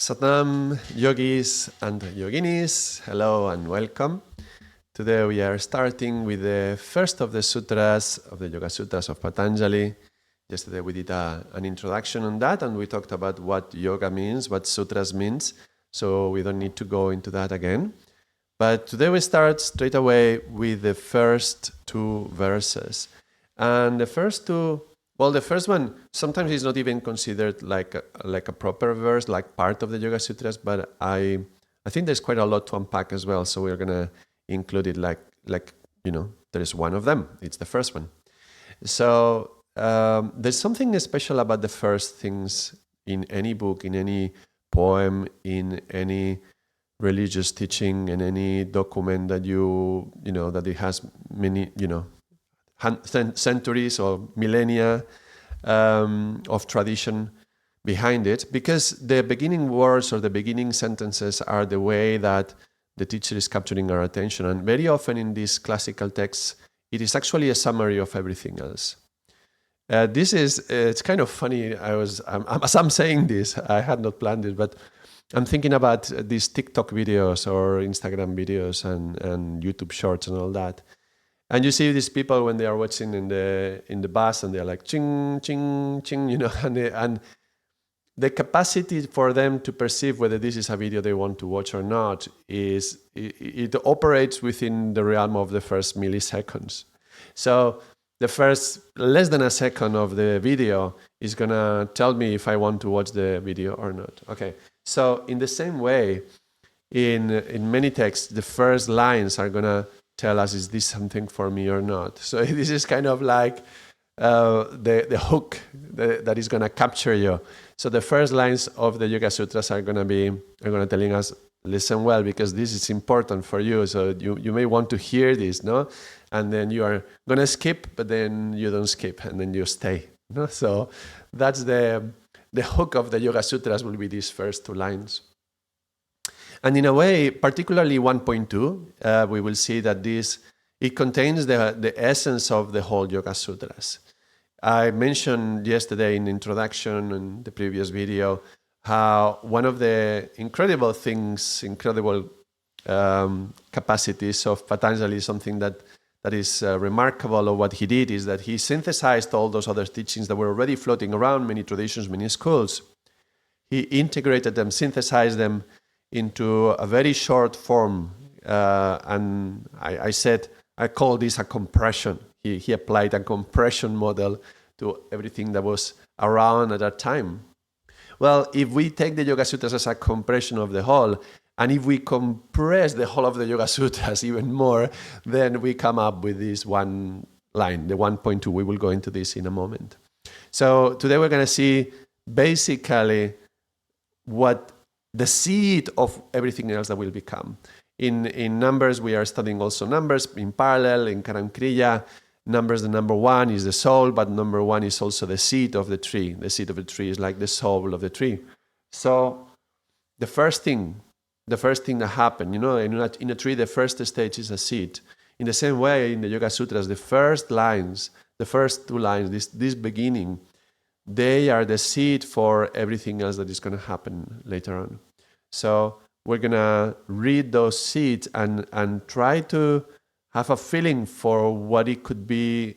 Satnam yogis and yoginis, hello and welcome. Today we are starting with the first of the sutras of the Yoga Sutras of Patanjali. Yesterday we did an introduction on that and we talked about what yoga means, what sutras means, so we don't need to go into that again. But today we start straight away with the first two verses. And the first one sometimes is not even considered like a proper verse, like part of the Yoga Sutras, but I think there's quite a lot to unpack as well. So we're gonna include it like there is one of them. It's the first one. So there's something special about the first things in any book, in any poem, in any religious teaching, in any document that that it has many centuries or millennia of tradition behind it, because the beginning words or the beginning sentences are the way that the teacher is capturing our attention. And very often in these classical texts, it is actually a summary of everything else. It's kind of funny. As I'm saying this, I had not planned it, but I'm thinking about these TikTok videos or Instagram videos and YouTube shorts and all that. And you see these people when they are watching in the bus and they're like ching ching ching, and the capacity for them to perceive whether this is a video they want to watch or not it operates within the realm of the first milliseconds. So the first less than a second of the video is gonna tell me if I want to watch the video or not. Okay. So in the same way, in many texts, the first lines are gonna tell us, is this something for me or not? So this is kind of like the hook that is going to capture you. So the first lines of the Yoga Sutras are going to telling us, listen well, because this is important for you. So you may want to hear this, no? And then you are going to skip, but then you don't skip, and then you stay. No? So that's the hook of the Yoga Sutras will be these first two lines. And in a way, particularly 1.2, we will see that it contains the essence of the whole Yoga Sutras. I mentioned yesterday in the introduction in the previous video how one of the incredible capacities of Patanjali, something that is remarkable of what he did, is that he synthesized all those other teachings that were already floating around, many traditions, many schools. He integrated them, synthesized them into a very short form, and I call this a compression. He applied a compression model to everything that was around at that time. Well, if we take the Yoga Sutras as a compression of the whole, and if we compress the whole of the Yoga Sutras even more, then we come up with this one line, the 1.2. We will go into this in a moment. So today we're going to see basically what the seed of everything else that will become. In numbers, we are studying also numbers in parallel, in Karam Kriya. Numbers, the number one is the soul, but number one is also the seed of the tree. The seed of the tree is like the soul of the tree. So the first thing that happened, in a tree, the first stage is a seed. In the same way, in the Yoga Sutras, the first two lines, this beginning, they are the seed for everything else that is going to happen later on. So we're going to read those seeds and try to have a feeling for what it could be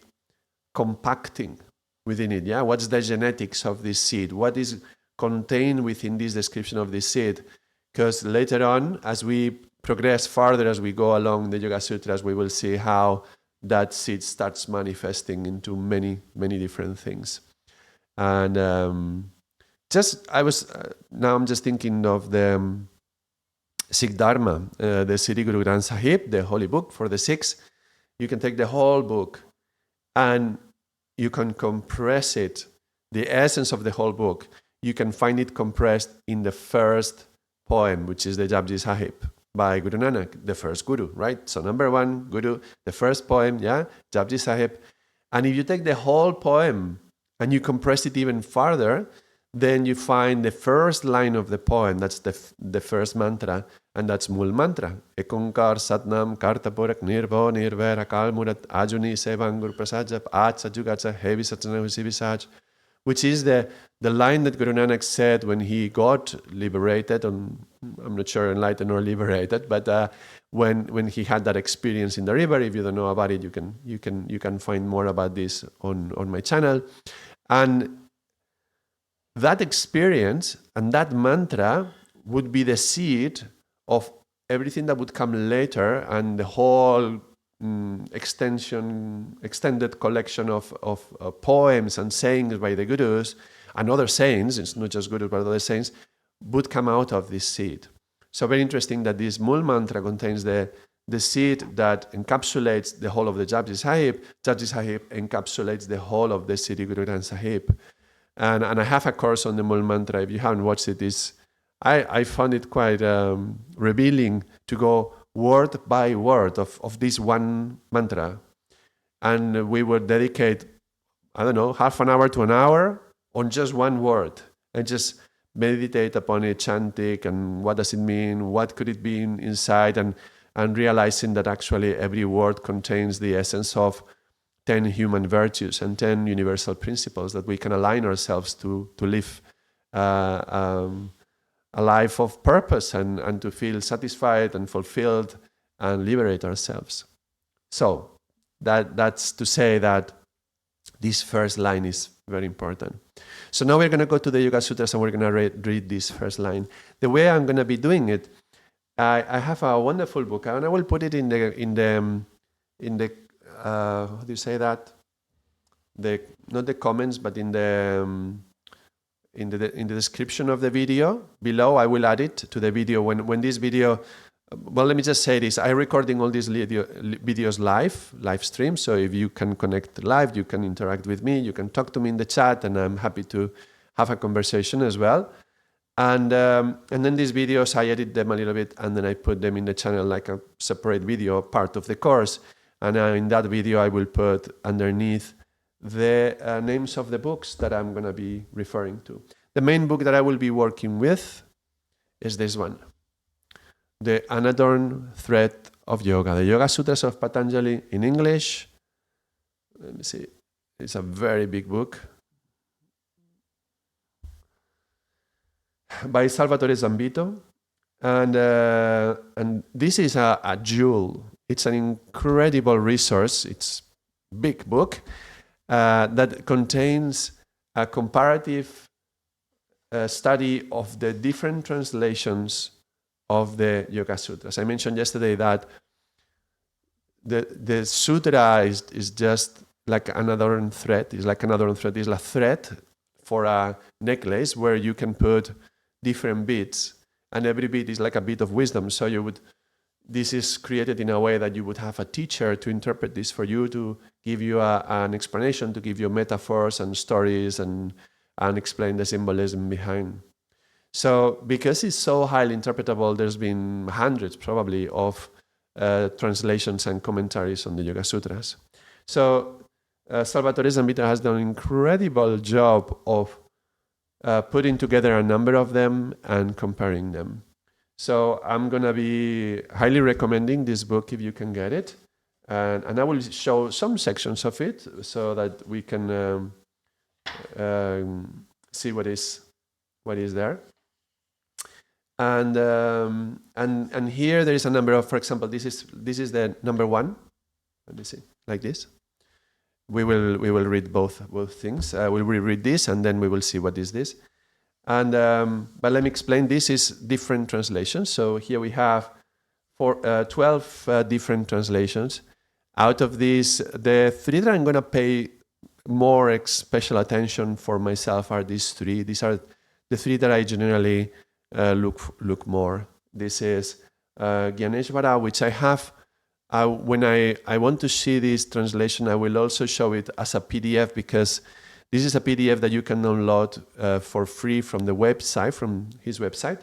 compacting within it. Yeah, what's the genetics of this seed? What is contained within this description of this seed? Because later on, as we progress further, as we go along the Yoga Sutras, we will see how that seed starts manifesting into many, many different things. And now I'm just thinking of the Sikh Dharma, the Sri Guru Granth Sahib, the holy book for the Sikhs. You can take the whole book and you can compress it, the essence of the whole book. You can find it compressed in the first poem, which is the Japji Sahib by Guru Nanak, the first Guru, right? So number one, Guru, the first poem, Japji Sahib. And if you take the whole poem and you compress it even further, then you find the first line of the poem, that's the first mantra, and that's Mul Mantra. Ekonkar Satnam Kartapurak Nirvo Nirvera Kalmurat Ajuni Sevangur Prasajap Atsa Jugatsa Hevi Satsana Visaj, which is the line that Guru Nanak said when he got liberated, and I'm not sure enlightened or liberated, but when he had that experience in the river. If you don't know about it, you can find more about this on my channel. And that experience and that mantra would be the seed of everything that would come later, and the whole extended collection of poems and sayings by the gurus and other saints, it's not just gurus but other saints, would come out of this seed. So very interesting that this Mool mantra contains the seed that encapsulates the whole of the Japji Sahib. Japji Sahib encapsulates the whole of the Sri Guru Granth Sahib. And I have a course on the Mool mantra. If you haven't watched it, I found it quite revealing to go word by word of this one mantra. And we would dedicate, I don't know, half an hour to an hour on just one word and just meditate upon it, chant it, and what does it mean, what could it be inside, and realizing that actually every word contains the essence of 10 human virtues and 10 universal principles that we can align ourselves to live a life of purpose and to feel satisfied and fulfilled and liberate ourselves. So that's to say that this first line is very important. So now we're going to go to the Yoga Sutras and we're going to read this first line. The way I'm going to be doing it, I have a wonderful book, and I will put it in the how do you say that? Not the comments, but in the description of the video below. I will add it to the video when this video. Well, let me just say this. I'm recording all these videos live stream. So if you can connect live, you can interact with me, you can talk to me in the chat, and I'm happy to have a conversation as well. And then these videos, I edit them a little bit, and then I put them in the channel like a separate video, part of the course. And in that video, I will put underneath the names of the books that I'm going to be referring to. The main book that I will be working with is this one, The Unadorned Thread of Yoga, the Yoga Sutras of Patanjali in English. Let me see. It's a very big book by Salvatore Zambito. And this is a jewel. It's an incredible resource. It's a big book that contains a comparative study of the different translations of the Yoga Sutras. I mentioned yesterday that the sutra is just like an adorned thread. It's like an adorned thread. It's a thread for a necklace where you can put different beads, and every bead is like a bit of wisdom. So this is created in a way that you would have a teacher to interpret this for you, to give you an explanation, to give you metaphors and stories and explain the symbolism behind. So because it's so highly interpretable, there's been hundreds probably of translations and commentaries on the Yoga Sutras. So Salvatore Zambito has done an incredible job of putting together a number of them and comparing them. So I'm going to be highly recommending this book if you can get it. And I will show some sections of it so that we can see what is there. And here there is a number of, for example, this is the number one. Let me see, like this. We will read both things. We'll read this and then we will see what is this. And but let me explain. This is different translations. So here we have 12 different translations. Out of these, the three that I'm going to pay more special attention for myself are these three. These are the three that I generally look more. This is Gyaneshvara, which I have. When I want to see this translation, I will also show it as a PDF, because this is a PDF that you can download for free from the website, from his website.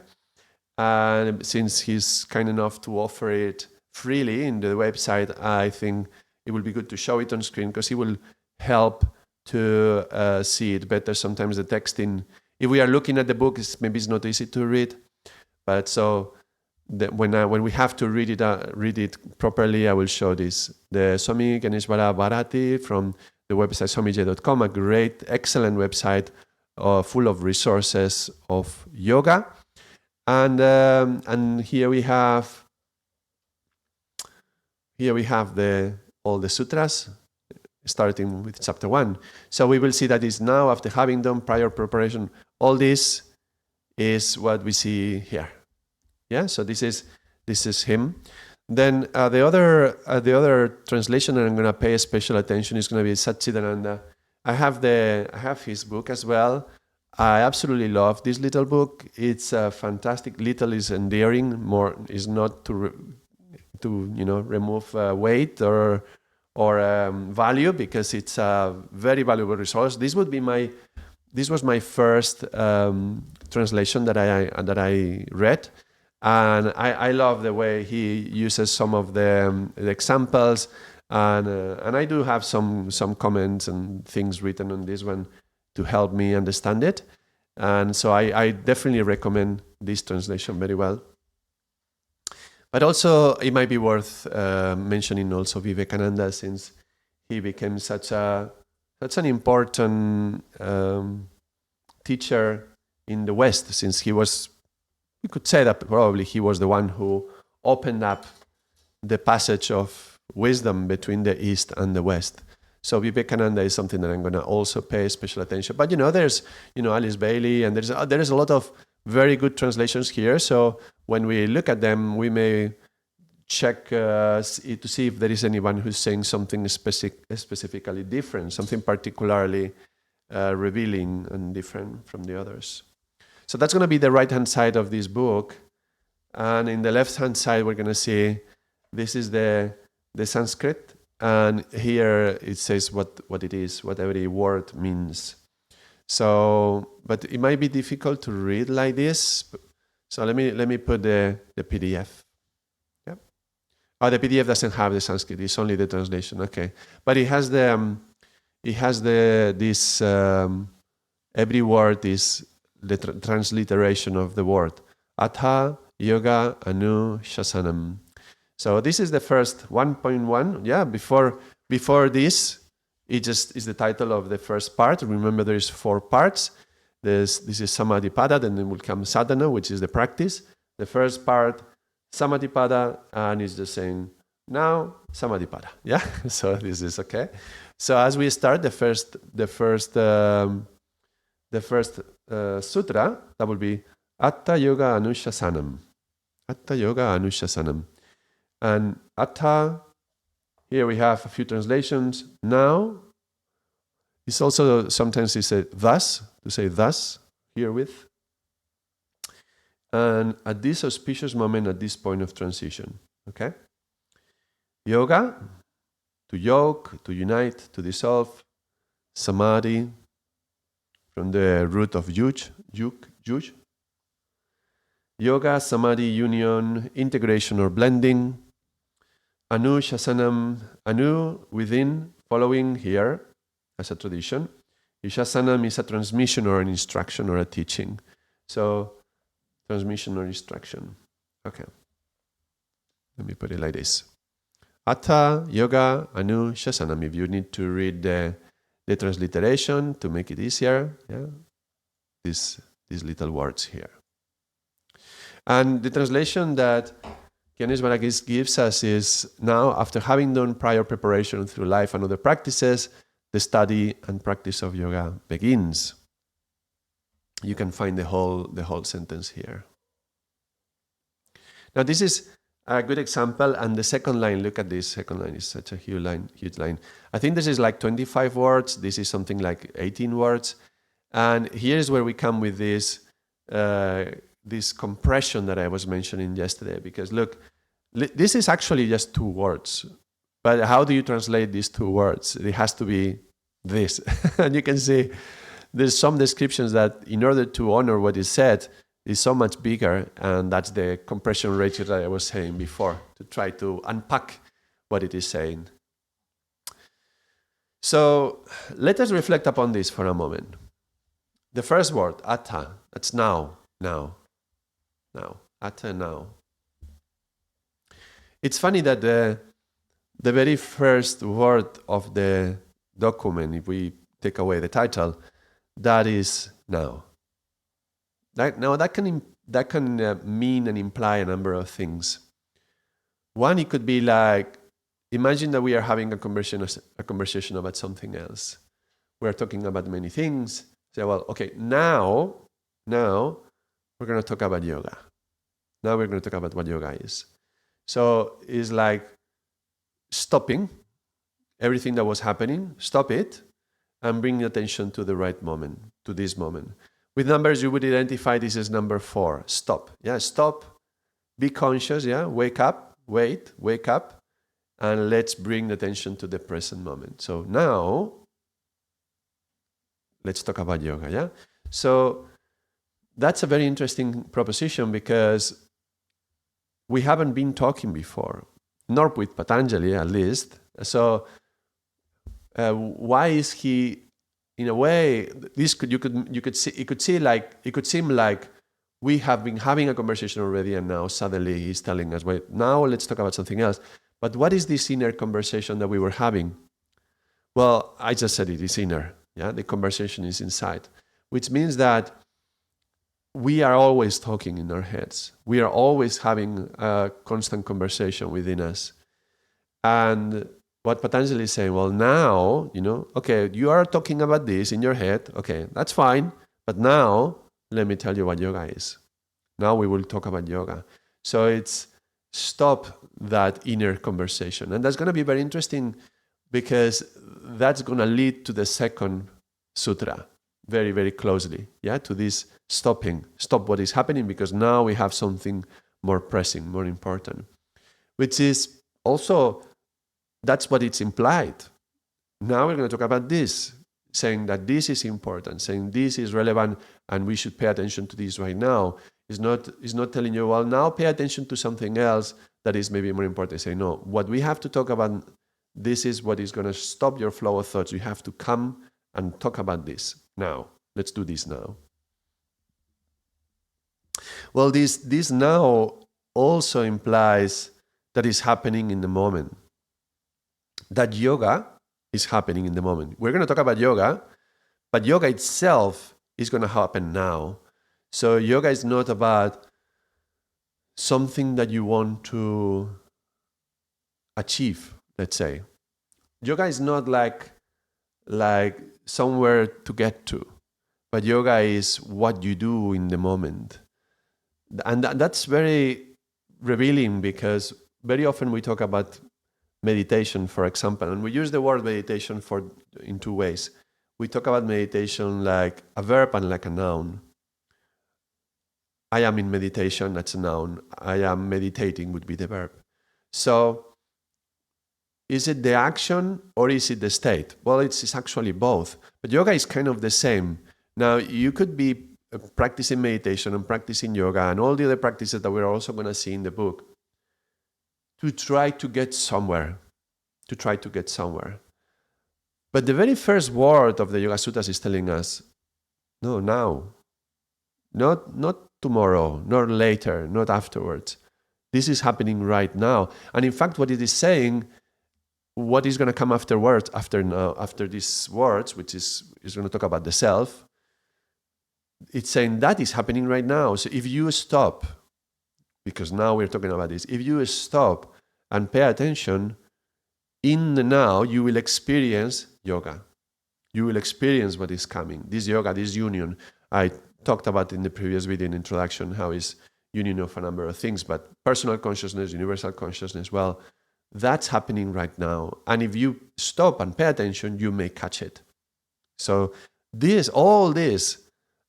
And since he's kind enough to offer it freely in the website, I think it will be good to show it on screen, because it will help to see it better. Sometimes the texting, if we are looking at the book, maybe it's not easy to read, but so when we have to read it properly, I will show this. The Swami Ganeshwara Bharati from the website swamij.com, a great, excellent website full of resources of yoga. And here we have all the sutras, starting with chapter 1. So we will see that is now, after having done prior preparation, all this is what we see here. Yeah, so this is him. Then the other translation that I'm going to pay special attention is going to be Satchidananda. I have his book as well. I absolutely love this little book. It's fantastic. Little is endearing. More is not to remove weight or value, because it's a very valuable resource. This was my first translation that I read. And I love the way he uses some of the examples, and I do have some comments and things written on this one to help me understand it. And so I definitely recommend this translation very well. But also it might be worth mentioning also Vivekananda, since he became such an important teacher in the West, since we could say that probably he was the one who opened up the passage of wisdom between the East and the West. So Vivekananda is something that I'm going to also pay special attention. But there's Alice Bailey, and there's a lot of very good translations here. So when we look at them, we may check to see if there is anyone who's saying something specifically different, something particularly revealing and different from the others. So that's going to be the right-hand side of this book. And in the left-hand side, we're going to see this is the Sanskrit. And here it says what it is, what every word means. So, but it might be difficult to read like this. So let me put the PDF. Yeah. Oh, the PDF doesn't have the Sanskrit. It's only the translation. Okay. But it has every word is the transliteration of the word. Atha Yoga Anushasanam. So this is the first 1.1. Yeah, before this, it just is the title of the first part. Remember, there is 4 parts. This is Samadhipada, then will come Sadhana, which is the practice. The first part, Samadhipada, and it's just saying, now Samadhipada. Yeah, so this is okay. So as we start the first sutra, that will be Atta Yoga Anushasanam. Atta Yoga Anushasanam. And Atta, here we have a few translations. Now, it's also sometimes he said thus, to say thus, herewith. And at this auspicious moment, at this point of transition. Okay? Yoga, to yoke, to unite, to dissolve. Samadhi, from the root of yuj. Yoga, samadhi, union, integration or blending. Anu shasanam, anu within, following here as a tradition. Shasanam is a transmission or an instruction or a teaching. So, transmission or instruction. Okay. Let me put it like this. Atta, yoga, anu, shasanam. If you need to read the transliteration to make it easier, yeah, these little words here. And the translation that Gyanis Maragis gives us is, now, after having done prior preparation through life and other practices, the study and practice of yoga begins. You can find the whole sentence here. Now, this is a good example, and the second line, look at this second line, is such a huge line. I think this is like 25 words, this is something like 18 words, and here's where we come with this compression that I was mentioning yesterday, because look, this is actually just 2 words, but how do you translate these 2 words? It has to be this. And you can see there's some descriptions that, in order to honor what is said, is so much bigger, and that's the compression ratio that I was saying before, to try to unpack what it is saying. So let us reflect upon this for a moment. The first word, atta, that's now, atta, now. It's funny that the very first word of the document, if we take away the title, that is now. That can mean and imply a number of things. One, it could be like, imagine that we are having a conversation about something else. We are talking about many things. Say, well, okay, now we're going to talk about yoga. Now we're going to talk about what yoga is. So it's like stopping everything that was happening, stop it, and bring attention to the right moment, to this moment. With numbers, you would identify this as number 4. Stop. Yeah, stop. Be conscious. Yeah, wake up. Wake up, and let's bring attention to the present moment. So now, let's talk about yoga. Yeah. So that's a very interesting proposition because we haven't been talking before, nor with Patanjali at least. So why is he? In a way, this you could see it could seem like we have been having a conversation already, and now suddenly he's telling us, wait, now let's talk about something else. But what is this inner conversation that we were having? Well, I just said it is inner. Yeah, the conversation is inside, which means that we are always talking in our heads. We are always having a constant conversation within us. And what Patanjali is saying, well, now, okay, you are talking about this in your head. Okay, that's fine. But now, let me tell you what yoga is. Now we will talk about yoga. So it's stop that inner conversation. And that's going to be very interesting because that's going to lead to the second sutra very, very closely. Yeah, to this stopping. Stop what is happening because now we have something more pressing, more important. Which is also, that's what it's implied. Now we're going to talk about this, saying that this is important, saying this is relevant, and we should pay attention to this right now. It's not telling you, well, now pay attention to something else that is maybe more important. Say, no, what we have to talk about, this is what is going to stop your flow of thoughts. You have to come and talk about this now. Let's do this now. Well, this now also implies that it's happening in the moment. That yoga is happening in the moment. We're going to talk about yoga, but yoga itself is going to happen now. So yoga is not about something that you want to achieve, let's say. Yoga is not like somewhere to get to, but yoga is what you do in the moment. And that's very revealing because very often we talk about meditation, for example, and we use the word meditation in two ways. We talk about meditation like a verb and like a noun. I am in meditation, that's a noun. I am meditating would be the verb. So is it the action or is it the state? Well, it's actually both. But yoga is kind of the same. Now, you could be practicing meditation and practicing yoga and all the other practices that we're also going to see in the book to try to get somewhere. But the very first word of the Yoga Sutras is telling us, no, now. Not tomorrow, not later, not afterwards. This is happening right now. And in fact, what it is saying, what is going to come afterwards, after these words, which is going to talk about the self, it's saying that is happening right now. So if you stop, because now we're talking about this, if you stop and pay attention, in the now, you will experience yoga. You will experience what is coming. This yoga, this union, I talked about in the previous video in introduction, how is union of a number of things, but personal consciousness, universal consciousness, well, that's happening right now. And if you stop and pay attention, you may catch it. So all this,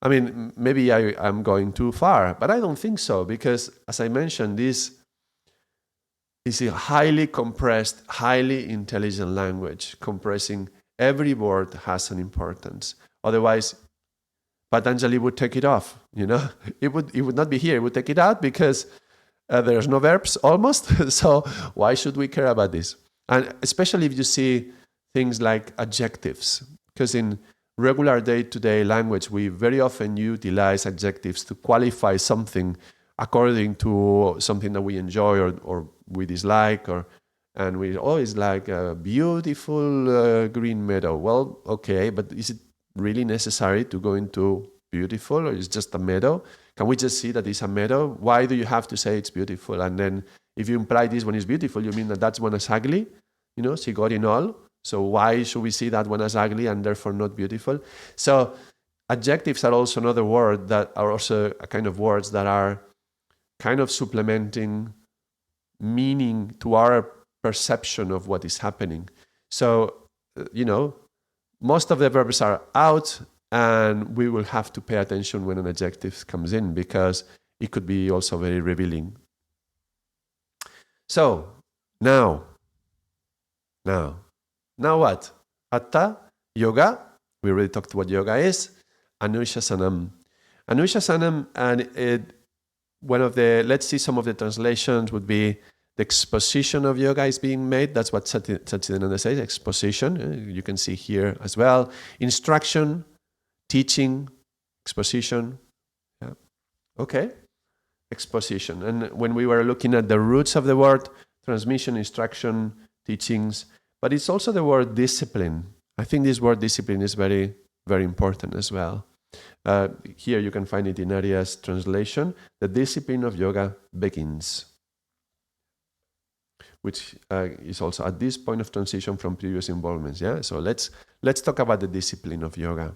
I mean, maybe I'm going too far, but I don't think so, because as I mentioned, this is a highly compressed, highly intelligent language. Compressing every word has an importance. Otherwise, Patanjali would take it off, It would not be here. It would take it out because there's no verbs almost. So why should we care about this? And especially if you see things like adjectives, because in regular day-to-day language, we very often utilize adjectives to qualify something according to something that we enjoy or we dislike, and we always like a beautiful green meadow. Well, okay, but is it really necessary to go into beautiful, or it's just a meadow? Can we just see that it's a meadow? Why do you have to say it's beautiful? And then if you imply this one is beautiful, you mean that that one is ugly? She got in all. So why should we see that one as ugly and therefore not beautiful? So adjectives are also another word that are also a kind of words that are kind of supplementing meaning to our perception of what is happening. So, most of the verbs are out, and we will have to pay attention when an adjective comes in, because it could be also very revealing. So, now what? Hatha, yoga. We already talked what yoga is. Anushasanam. Anushasanam, and let's see some of the translations would be the exposition of yoga is being made. That's what Satchidananda says, exposition. You can see here as well. Instruction, teaching, exposition. Yeah. Okay. Exposition. And when we were looking at the roots of the word, transmission, instruction, teachings, but it's also the word discipline. I think this word discipline is very, very important as well. Here you can find it in Ardaas' translation. The discipline of yoga begins, which is also at this point of transition from previous involvements. Yeah. So let's talk about the discipline of yoga.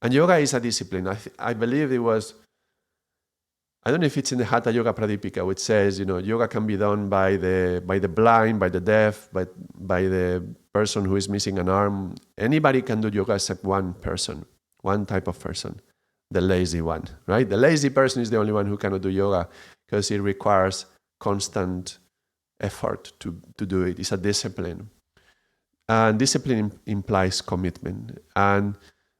And yoga is a discipline. I believe it was. I don't know if it's in the Hatha Yoga Pradipika, which says, yoga can be done by the blind, by the deaf, by the person who is missing an arm. Anybody can do yoga except one person, one type of person, the lazy one, right? The lazy person is the only one who cannot do yoga because it requires constant effort to do it. It's a discipline. And discipline implies commitment. And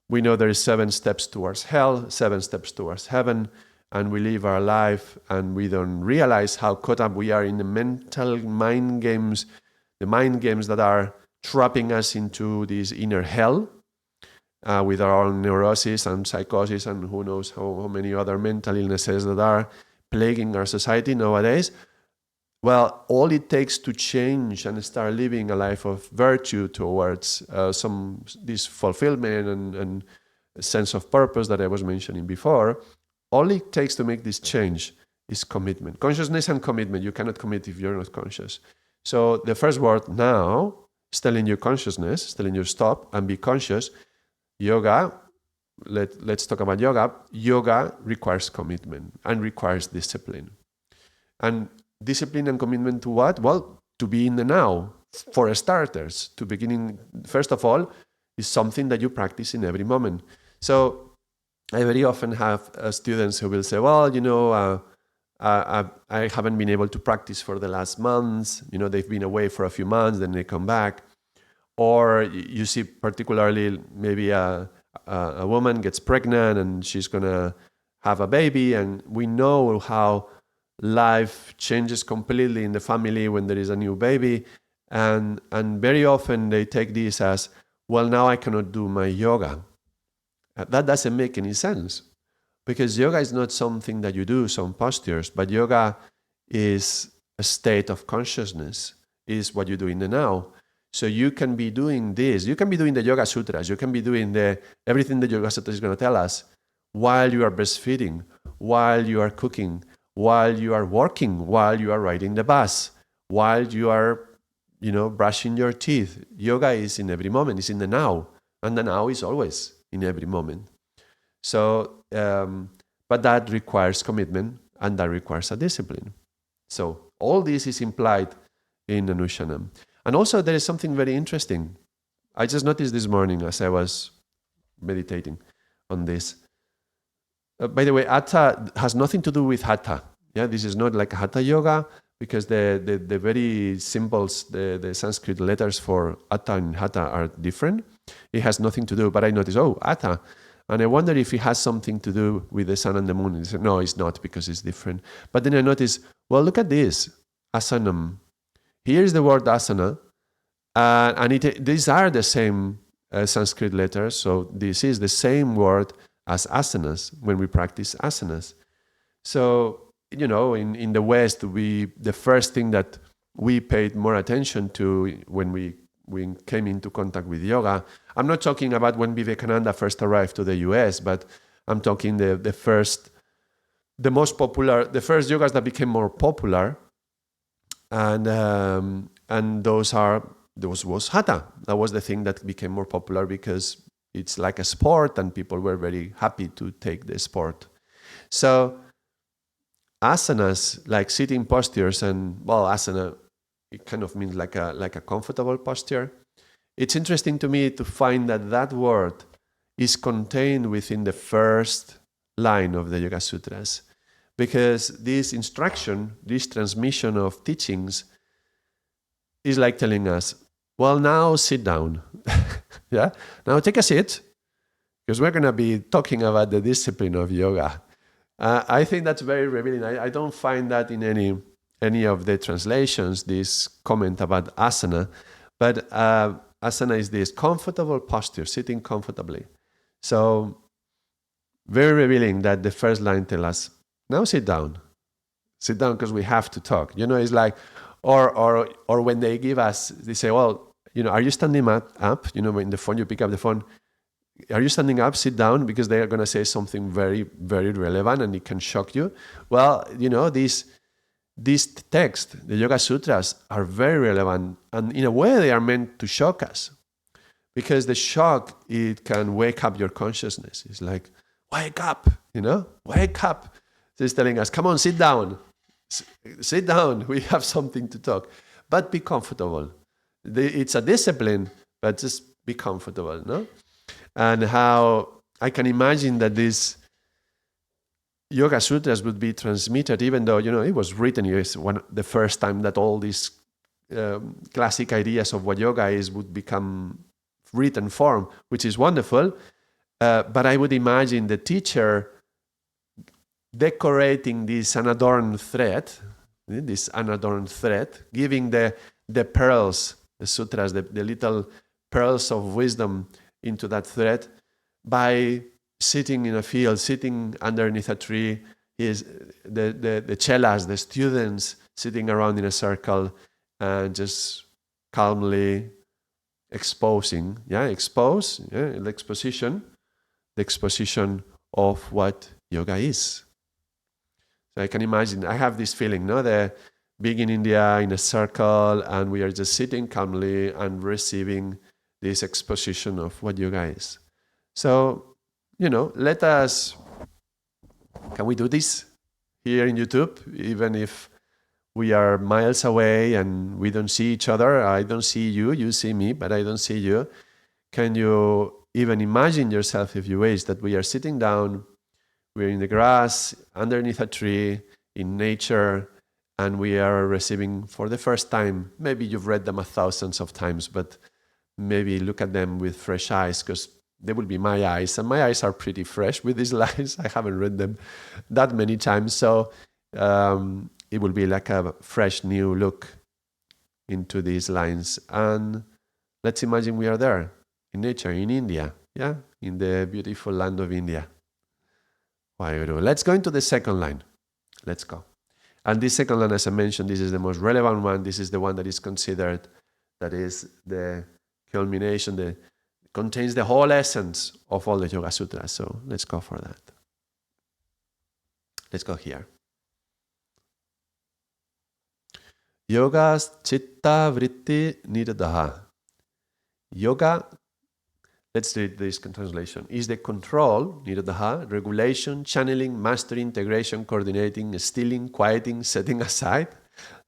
we know there is 7 steps towards hell, 7 steps towards heaven. And we live our life and we don't realize how caught up we are in the mental mind games, the mind games that are trapping us into this inner hell with our own neurosis and psychosis and who knows how many other mental illnesses that are plaguing our society nowadays. Well, all it takes to change and start living a life of virtue towards this fulfillment and sense of purpose that I was mentioning before, all it takes to make this change is commitment. Consciousness and commitment. You cannot commit if you're not conscious. So the first word now is telling you consciousness, is telling you stop and be conscious. Yoga, let's talk about yoga. Yoga requires commitment and requires discipline. And discipline and commitment to what? Well, to be in the now, for starters. First of all, is something that you practice in every moment. So I very often have students who will say, well, I haven't been able to practice for the last months. They've been away for a few months, then they come back. Or you see particularly maybe a woman gets pregnant and she's going to have a baby. And we know how life changes completely in the family when there is a new baby. And very often they take this as, well, now I cannot do my yoga. That doesn't make any sense, because yoga is not something that you do, some postures, but yoga is a state of consciousness, is what you do in the now. So you can be doing this, you can be doing the Yoga Sutras, you can be doing everything the Yoga Sutras is going to tell us while you are breastfeeding, while you are cooking, while you are working, while you are riding the bus, while you are, brushing your teeth. Yoga is in every moment, it's in the now, and the now is always in every moment. So, but that requires commitment and that requires a discipline. So all this is implied in Anushanam. And also there is something very interesting. I just noticed this morning as I was meditating on this. By the way, Hatha has nothing to do with Hatha. Yeah, this is not like Hatha yoga, because the very symbols, the Sanskrit letters for Hatha and Hatha are different. It has nothing to do, but I noticed, Hatha. And I wonder if it has something to do with the sun and the moon. And I said, no, it's not, because it's different. But then I noticed, well, look at this, asanam. Here's the word asana, and these are the same Sanskrit letters, so this is the same word as asanas when we practice asanas. So, in the West, the first thing that we paid more attention to when we came into contact with yoga, I'm not talking about when Vivekananda first arrived to the US, but I'm talking the first yogas that became more popular, and those was hatha. That was the thing that became more popular because it's like a sport, and people were very happy to take the sport. So asanas, like sitting postures, and asana, it kind of means like a comfortable posture. It's interesting to me to find that word is contained within the first line of the Yoga Sutras, because this instruction, this transmission of teachings is like telling us, well, now sit down. Yeah, now take a seat, because we're going to be talking about the discipline of yoga. I think that's very revealing. I don't find that in any of the translations, this comment about asana, but asana is this comfortable posture, sitting comfortably. So very revealing that the first line tells us, now sit down because we have to talk. It's like, or when they give us, they say, well, are you standing up? In the phone, you pick up the phone. Are you standing up? Sit down, because they are going to say something very, very relevant and it can shock you. Well, these texts, the Yoga Sutras, are very relevant, and in a way they are meant to shock us, because the shock, it can wake up your consciousness. It's like, wake up, wake up. So it's telling us, come on, sit down. Sit down, we have something to talk. But be comfortable. It's a discipline, but just be comfortable, no? And how I can imagine that these Yoga Sutras would be transmitted, even though, it was written, the first time that all these classic ideas of what yoga is would become written form, which is wonderful. But I would imagine the teacher decorating this unadorned thread, giving the pearls, the sutras, the little pearls of wisdom into that thread, by sitting in a field, sitting underneath a tree, is the chelas, the students sitting around in a circle and just calmly exposing, the exposition of what yoga is. So I can imagine, I have this feeling, the being in India in a circle, and we are just sitting calmly and receiving this exposition of what yoga is. So, let us, can we do this here in YouTube, even if we are miles away and we don't see each other? I don't see you, you see me, but I don't see you. Can you even imagine yourself, if you wish, that we are sitting down, we're in the grass, underneath a tree, in nature, and we are receiving for the first time, maybe you've read them thousands of times, but maybe look at them with fresh eyes, because they will be my eyes, and my eyes are pretty fresh with these lines. I haven't read them that many times, so it will be like a fresh new look into these lines. And let's imagine we are there in nature, in India, in the beautiful land of India. Let's go into the second line. Let's go. And this second line, as I mentioned, this is the most relevant one. This is the one that is considered, that is the culmination, contains the whole essence of all the Yoga Sutras. So let's go for that. Let's go here. Yoga Chitta Vritti Nirodha. Yoga, let's read this translation, is the control, Nirodha, regulation, channeling, mastery, integration, coordinating, stilling, quieting, setting aside,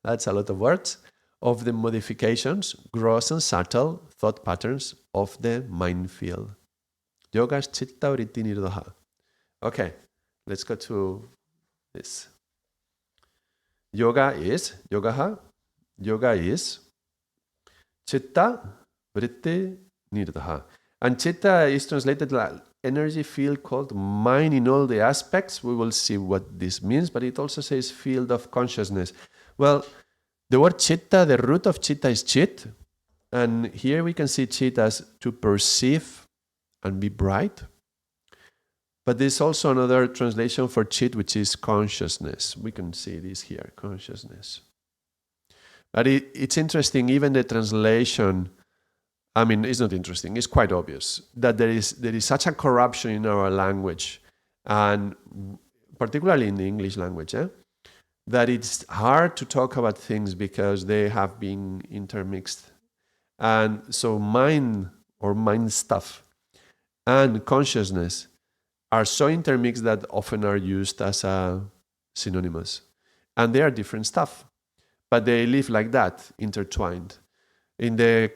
that's a lot of words, of the modifications, gross and subtle thought patterns of the mind field. Yoga Chitta Vritti Nirodha. Okay, let's go to this. Yoga is Chitta Vritti Nirodha. And Chitta is translated like energy field called mind in all the aspects. We will see what this means, but it also says field of consciousness. Well, the word Chitta, the root of Chitta is Chit. And here we can see Chit as to perceive and be bright. But there's also another translation for Chit, which is consciousness. We can see this here, consciousness. But it's interesting, even the translation, it's not interesting, it's quite obvious that there is such a corruption in our language. and particularly in the English language, that it's hard to talk about things because they have been intermixed. And so mind or mind stuff and consciousness are so intermixed that often are used as synonymous. And they are different stuff, but they live like that, intertwined. In the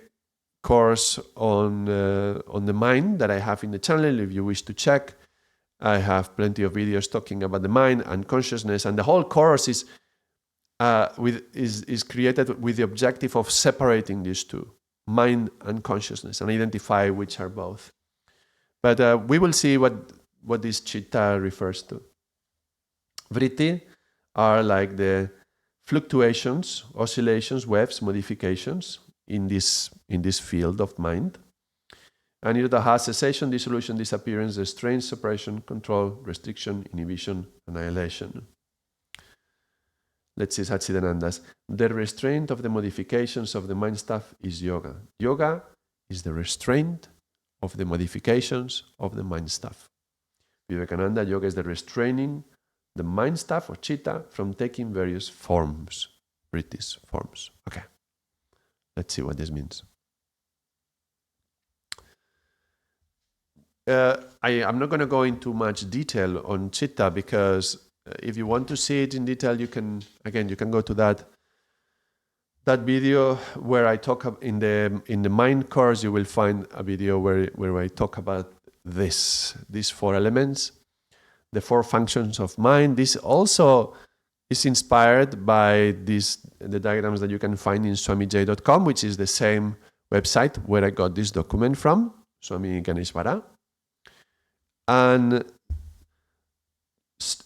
course on the mind that I have in the channel, if you wish to check, I have plenty of videos talking about the mind and consciousness, and the whole course is created with the objective of separating these two, mind and consciousness, and identify which are both. But we will see what this chitta refers to. Vritti are like the fluctuations, oscillations, waves, modifications in this field of mind. And Nirodha has cessation, dissolution, disappearance, restraint, suppression, control, restriction, inhibition, annihilation. Let's see Satchidananda's. The restraint of the modifications of the mind stuff is yoga. Yoga is the restraint of the modifications of the mind stuff. Vivekananda, yoga is the restraining the mind stuff or chitta from taking various forms, vrittis, forms. Okay, let's see what this means. I'm not going to go into much detail on chitta because if you want to see it in detail, you can go to that video where I talk in the mind course. You will find a video where I talk about these 4 elements, the 4 functions of mind. This also is inspired by the diagrams that you can find in swamij.com, which is the same website where I got this document from, Swami Ganeshwara. And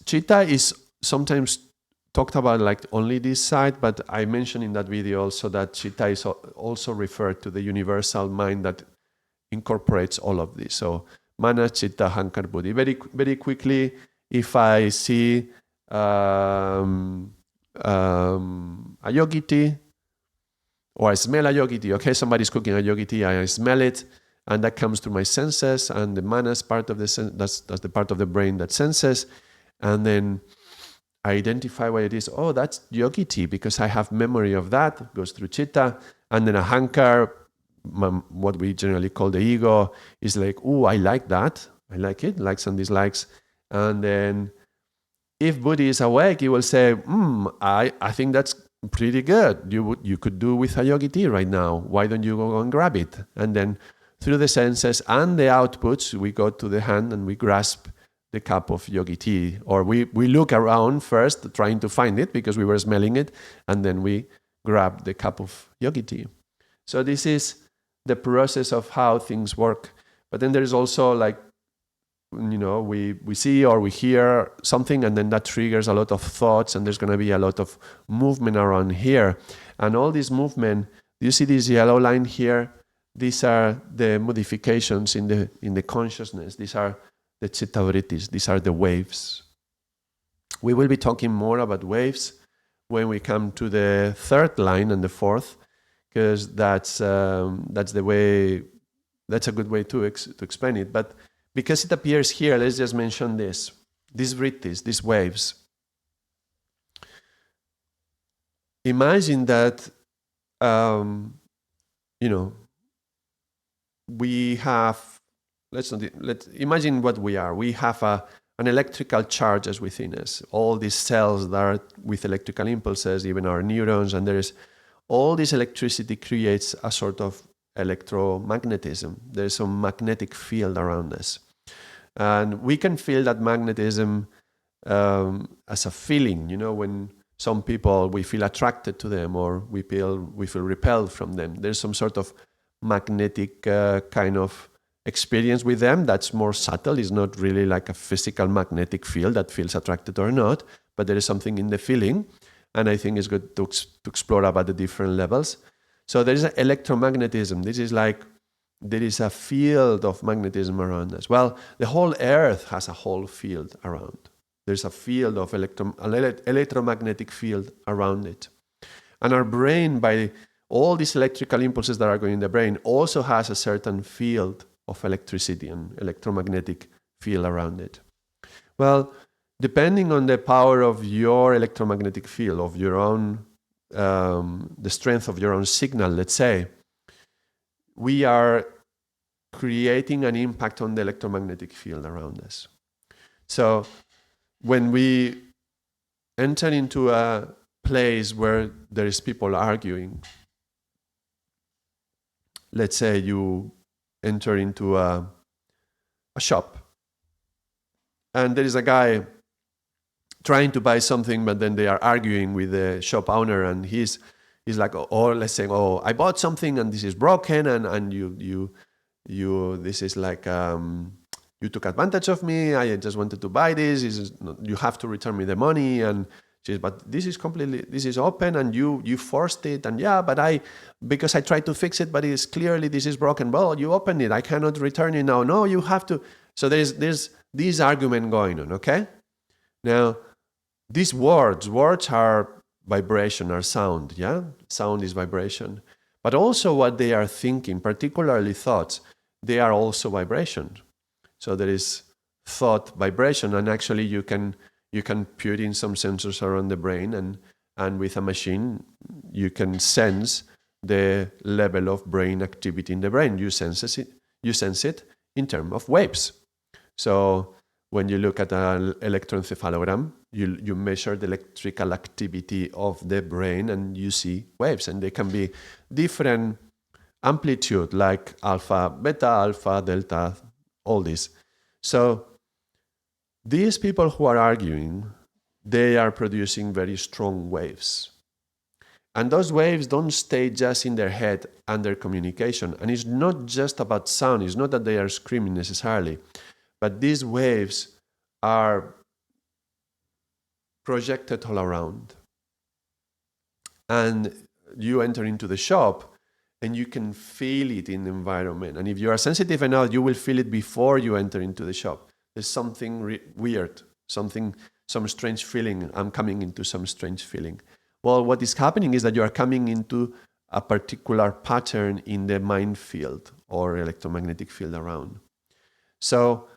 chitta is sometimes talked about like only this side, but I mentioned in that video also that chitta is also referred to the universal mind that incorporates all of this. So mana, chitta, hankar, buddhi. Very, very quickly, if I see a yogi tea, or I smell a yogi tea, okay, somebody's cooking a yogi tea, I smell it, and that comes through my senses, and the manas part of that's the part of the brain that senses, and then I identify what it is. Oh, that's yogi tea because I have memory of that. Goes through chitta, and then a hankar, what we generally call the ego, is like, oh, I like that. I like it, likes and dislikes. And then if buddhi is awake, he will say, I think that's pretty good. You could do with a yogi tea right now. Why don't you go and grab it? And then through the senses and the outputs, we go to the hand and we grasp the cup of yogi tea. Or we look around first trying to find it because we were smelling it, and then we grab the cup of yogi tea. So this is the process of how things work. But then there is also like, we see or we hear something, and then that triggers a lot of thoughts, and there's going to be a lot of movement around here. And all this movement, do you see this yellow line here? These are the modifications in the consciousness. These are the chitta vrittis. These are the waves. We will be talking more about waves when we come to the 3rd line and the 4th, because that's the way. That's a good way to explain it. But because it appears here, let's just mention these vrittis, these waves. Imagine that, we have, let's imagine what we are. We have an electrical charges within us. All these cells that are with electrical impulses, even our neurons, and there's all this electricity creates a sort of electromagnetism. There's some magnetic field around us. And we can feel that magnetism as a feeling, when some people, we feel attracted to them or we feel repelled from them. There's some sort of magnetic kind of experience with them that's more subtle. It's not really like a physical magnetic field that feels attracted or not, but there is something in the feeling. And I think it's good to explore about the different levels. So there is electromagnetism. This is like, there is a field of magnetism around us. Well, the whole earth has a whole field around. There's a field of electromagnetic field around it. And our brain, by all these electrical impulses that are going in the brain, also has a certain field of electricity and electromagnetic field around it. Well, depending on the power of your electromagnetic field, of your own, the strength of your own signal, let's say, we are creating an impact on the electromagnetic field around us. So when we enter into a place where there is people arguing, let's say you enter into a shop and there is a guy trying to buy something, but then they are arguing with the shop owner, and he's like, or let's say, oh, I bought something and this is broken, and you this is like, you took advantage of me. I just wanted to buy this. You have to return me the money. And she says, but this is open, and you forced it. And yeah, but because I tried to fix it, but it's clearly this is broken. Well, you opened it. I cannot return it now. No, you have to. So there's this argument going on. Okay. Now, these words are vibration, are sound. Yeah, sound is vibration. But also what they are thinking, particularly thoughts, they are also vibration. So there is thought vibration, and actually you can put in some sensors around the brain, and with a machine you can sense the level of brain activity in the brain. You sense it in terms of waves. So when you look at an electroencephalogram, you measure the electrical activity of the brain, and you see waves, and they can be different amplitude, like alpha, beta, alpha, delta, all this. So these people who are arguing, they are producing very strong waves. And those waves don't stay just in their head under communication. And it's not just about sound. It's not that they are screaming necessarily. But these waves are projected all around. And you enter into the shop, and you can feel it in the environment. And if you are sensitive enough, you will feel it before you enter into the shop. There's something weird, some strange feeling. I'm coming into some strange feeling. Well, what is happening is that you are coming into a particular pattern in the mind field or electromagnetic field around. So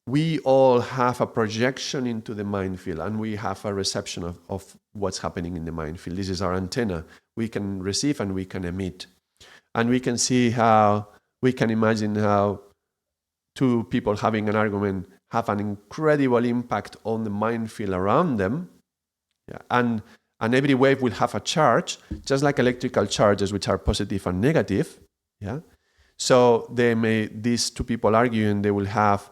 we all have a projection into the mind field, and we have a reception of what's happening in the mind field. This is our antenna. We can receive and we can emit. And we can see we can imagine how two people having an argument have an incredible impact on the mind field around them. Yeah. And every wave will have a charge, just like electrical charges, which are positive and negative. Yeah. So these two people arguing, they will have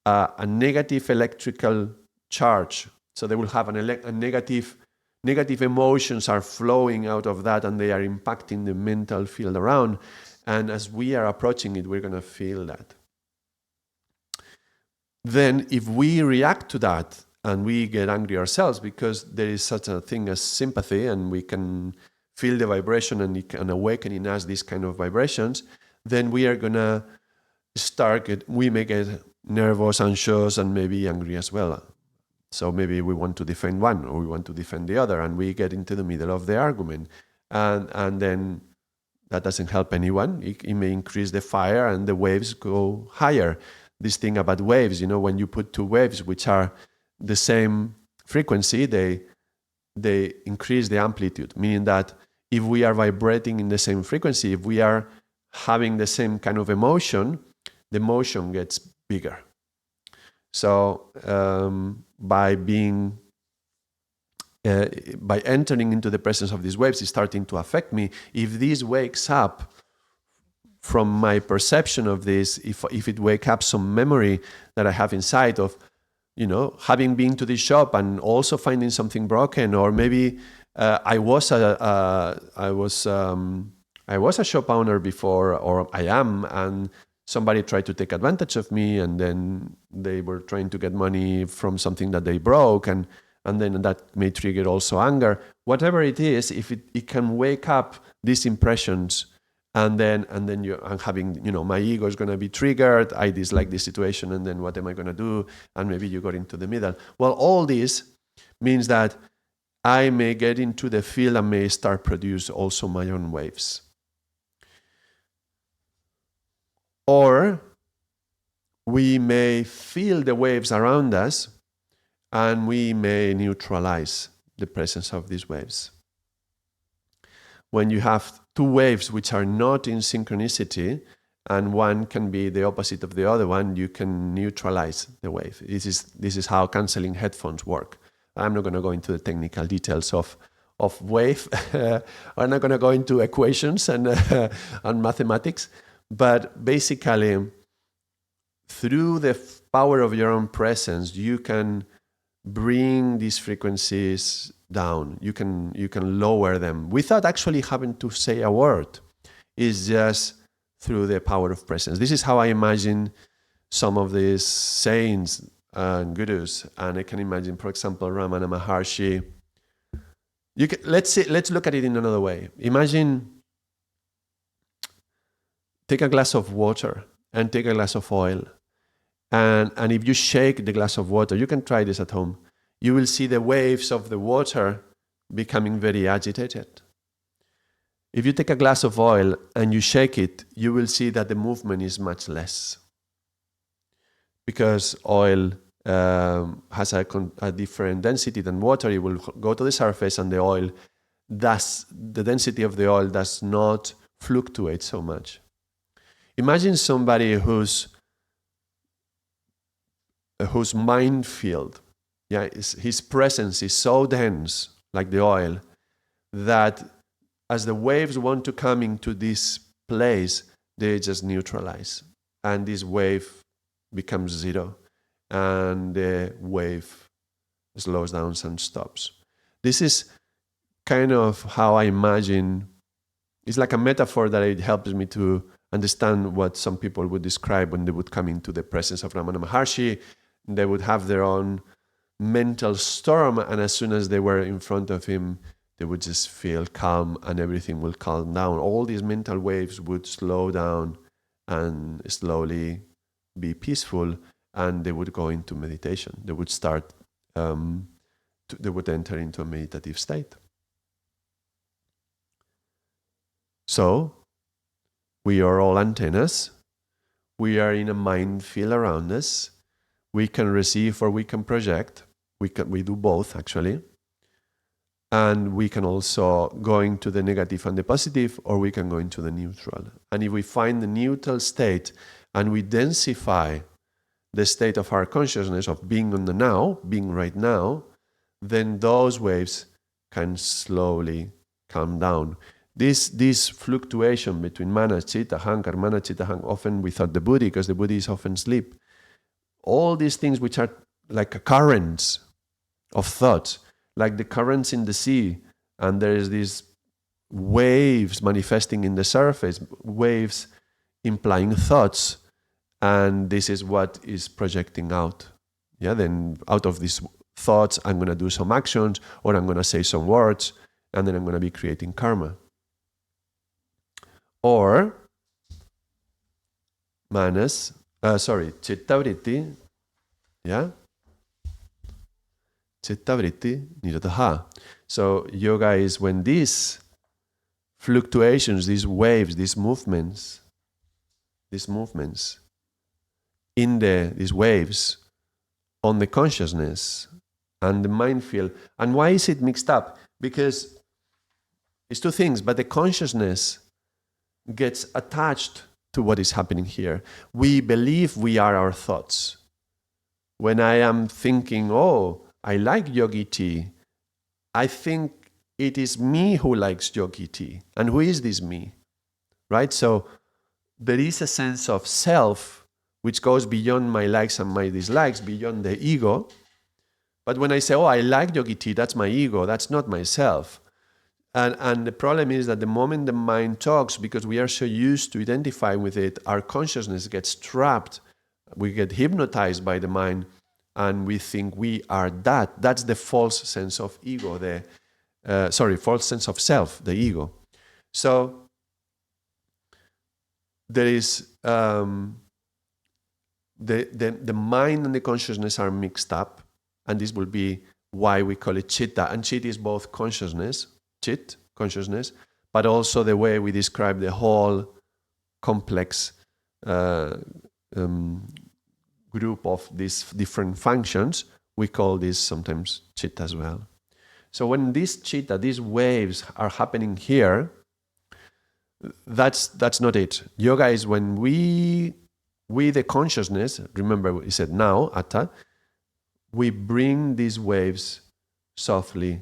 a negative electrical charge. So they will have a negative emotions are flowing out of that, and they are impacting the mental field around. And as we are approaching it, we're going to feel that. Then if we react to that and we get angry ourselves, because there is such a thing as sympathy, and we can feel the vibration and it can awaken in us these kind of vibrations, then we are going to we may get nervous, anxious, and maybe angry as well. So maybe we want to defend one or we want to defend the other, and we get into the middle of the argument. And then that doesn't help anyone. It may increase the fire and the waves go higher. This thing about waves, when you put two waves which are the same frequency, they increase the amplitude, meaning that if we are vibrating in the same frequency, if we are having the same kind of emotion, the motion gets bigger. So by entering into the presence of these waves, it's starting to affect me. If this wakes up from my perception of this, if it wakes up some memory that I have inside of, having been to this shop and also finding something broken, or maybe I was a shop owner before, or I am, and somebody tried to take advantage of me, and then they were trying to get money from something that they broke, and then that may trigger also anger. Whatever it is, if it can wake up these impressions, and then I'm having, my ego is going to be triggered. I dislike this situation, and then what am I going to do? And maybe you got into the middle. Well, all this means that I may get into the field and may start produce also my own waves. Or we may feel the waves around us, and we may neutralize the presence of these waves. When you have two waves which are not in synchronicity, and one can be the opposite of the other one, you can neutralize the wave. This is how canceling headphones work. I'm not going to go into the technical details of wave. I'm not going to go into equations and mathematics. But basically, through the power of your own presence, you can bring these frequencies down. You can lower them without actually having to say a word. It's just through the power of presence. This is how I imagine some of these saints and gurus. And I can imagine, for example, Ramana Maharshi. Let's look at it in another way. Imagine, take a glass of water and take a glass of oil. And if you shake the glass of water, you can try this at home, you will see the waves of the water becoming very agitated. If you take a glass of oil and you shake it, you will see that the movement is much less. Because oil has a different density than water, it will go to the surface, and the density of the oil does not fluctuate so much. Imagine somebody whose mind field, his presence is so dense, like the oil, that as the waves want to come into this place, they just neutralize. And this wave becomes zero. And the wave slows down and stops. This is kind of how I imagine, it's like a metaphor that it helps me to understand what some people would describe when they would come into the presence of Ramana Maharshi. They would have their own mental storm, and as soon as they were in front of him, they would just feel calm and everything will calm down. All these mental waves would slow down and slowly be peaceful, and they would go into meditation. They would start, they would enter into a meditative state. So, we are all antennas. We are in a mind field around us. We can receive or we can project. We do both, actually. And we can also go into the negative and the positive, or we can go into the neutral. And if we find the neutral state and we densify the state of our consciousness of being on the now, being right now, then those waves can slowly calm down. This fluctuation between mana, chitta, hankar, mana, chitta, hankar, often without the Buddhi, because the Buddhis often sleep. All these things which are like currents of thoughts, like the currents in the sea, and there is these waves manifesting in the surface, waves implying thoughts, and this is what is projecting out. Then out of these thoughts, I'm going to do some actions, or I'm going to say some words, and then I'm going to be creating karma. Or chitta-vritti, chitta-vritti nirodha. So yoga is when these fluctuations, these waves, these movements, these waves on the consciousness and the mind field. And why is it mixed up? Because it's two things, but the consciousness gets attached to what is happening here. We believe we are our thoughts. When I am thinking, I like yogi tea, I think it is me who likes yogi tea. And who is this me? Right? So there is a sense of self which goes beyond my likes and my dislikes, beyond the ego. But when I say, I like yogi tea, that's my ego, that's not myself. And the problem is that the moment the mind talks, because we are so used to identify with it, our consciousness gets trapped. We get hypnotized by the mind, and we think we are that. That's the false sense of ego, false sense of self, the ego. So there is the mind and the consciousness are mixed up, and this will be why we call it chitta. And chitta is both consciousness, consciousness, but also the way we describe the whole complex group of these different functions, we call this sometimes chitta as well. So when this chitta, these waves are happening here, that's not it. Yoga is when we the consciousness, remember we said now, atta, we bring these waves softly,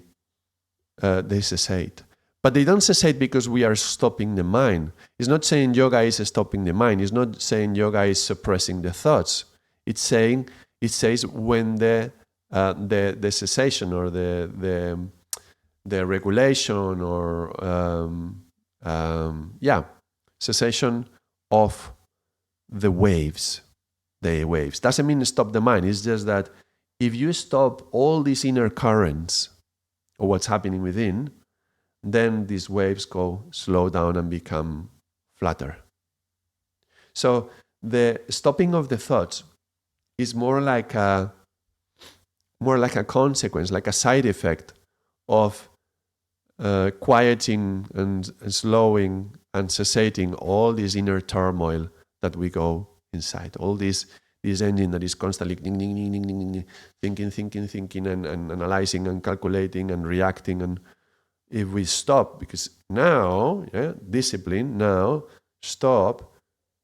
they cessate. But they don't cessate because we are stopping the mind. It's not saying yoga is stopping the mind. It's not saying yoga is suppressing the thoughts. It says when the cessation or the regulation or cessation of the waves. Doesn't mean stop the mind. It's just that if you stop all these inner currents or what's happening within, then these waves slow down and become flatter. So the stopping of the thoughts is more like a consequence, like a side effect of quieting and slowing and cessating all this inner turmoil that we go inside. All this engine that is constantly ding, ding, ding, ding, ding, ding, thinking and analyzing and calculating and reacting. And if we stop, because now, discipline, now, stop,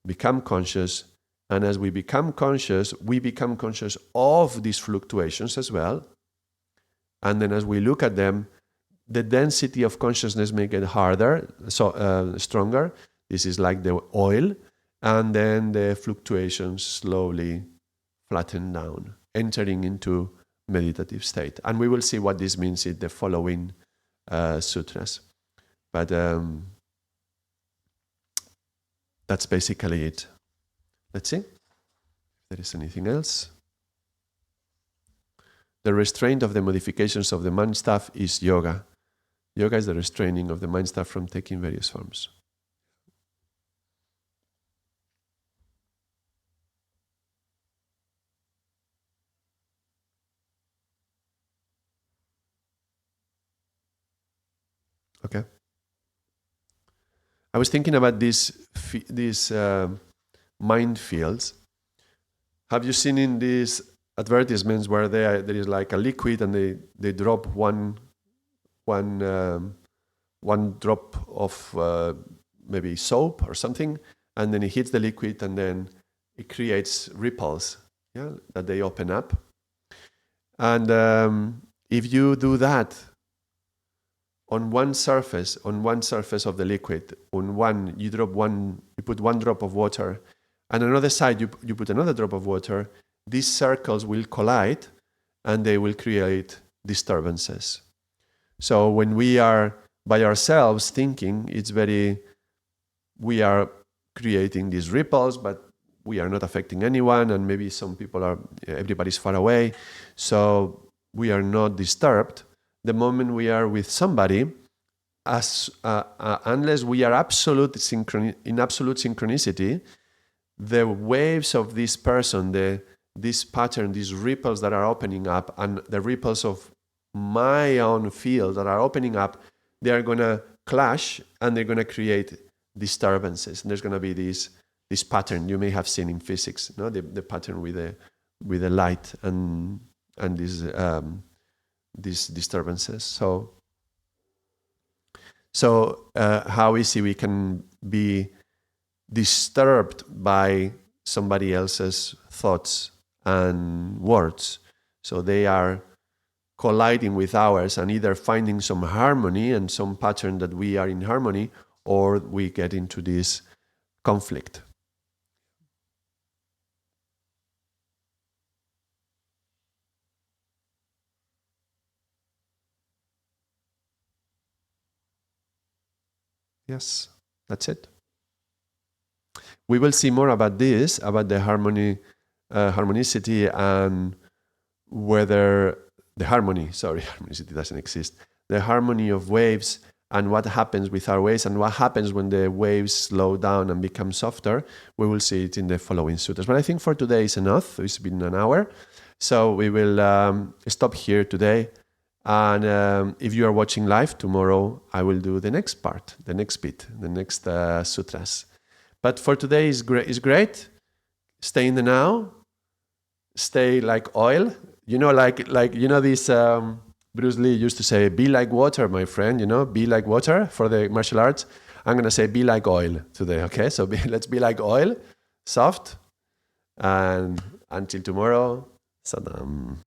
become conscious. And as we become conscious of these fluctuations as well. And then as we look at them, the density of consciousness may get harder, stronger. This is like the oil. And then the fluctuations slowly flatten down, entering into meditative state. And we will see what this means in the following sutras. But that's basically it. Let's see if there is anything else. The restraint of the modifications of the mind stuff is yoga. Yoga is the restraining of the mind stuff from taking various forms. Okay. I was thinking about these mind fields. Have you seen in these advertisements where there is like a liquid and they drop one drop of maybe soap or something, and then it hits the liquid and then it creates ripples, that they open up. And if you do that on one surface of the liquid, you put one drop of water, and on another side you put another drop of water, these circles will collide and they will create disturbances. So when we are by ourselves thinking, we are creating these ripples, but we are not affecting anyone, and maybe everybody's far away, so we are not disturbed. The moment we are with somebody, unless we are in absolute synchronicity, the waves of this person, this pattern, these ripples that are opening up, and the ripples of my own field that are opening up, they are going to clash and they're going to create disturbances. And there's going to be this pattern you may have seen in physics, no? The pattern with the light and these disturbances. So how easy we can be disturbed by somebody else's thoughts and words. So they are colliding with ours and either finding some harmony and some pattern that we are in harmony, or we get into this conflict. Yes, that's it. We will see more about this, about the harmonicity, and whether harmonicity doesn't exist. The harmony of waves and what happens with our waves and what happens when the waves slow down and become softer. We will see it in the following sutras. But I think for today is enough. It's been an hour. So we will stop here today. And if you are watching live tomorrow, I will do the next part, the next bit, the next sutras. But for today is great. Stay in the now. stay like oil. This Bruce Lee used to say, "Be like water, my friend." Be like water for the martial arts. I'm gonna say, "Be like oil" today. Okay, so let's be like oil, soft, and until tomorrow, Sadam.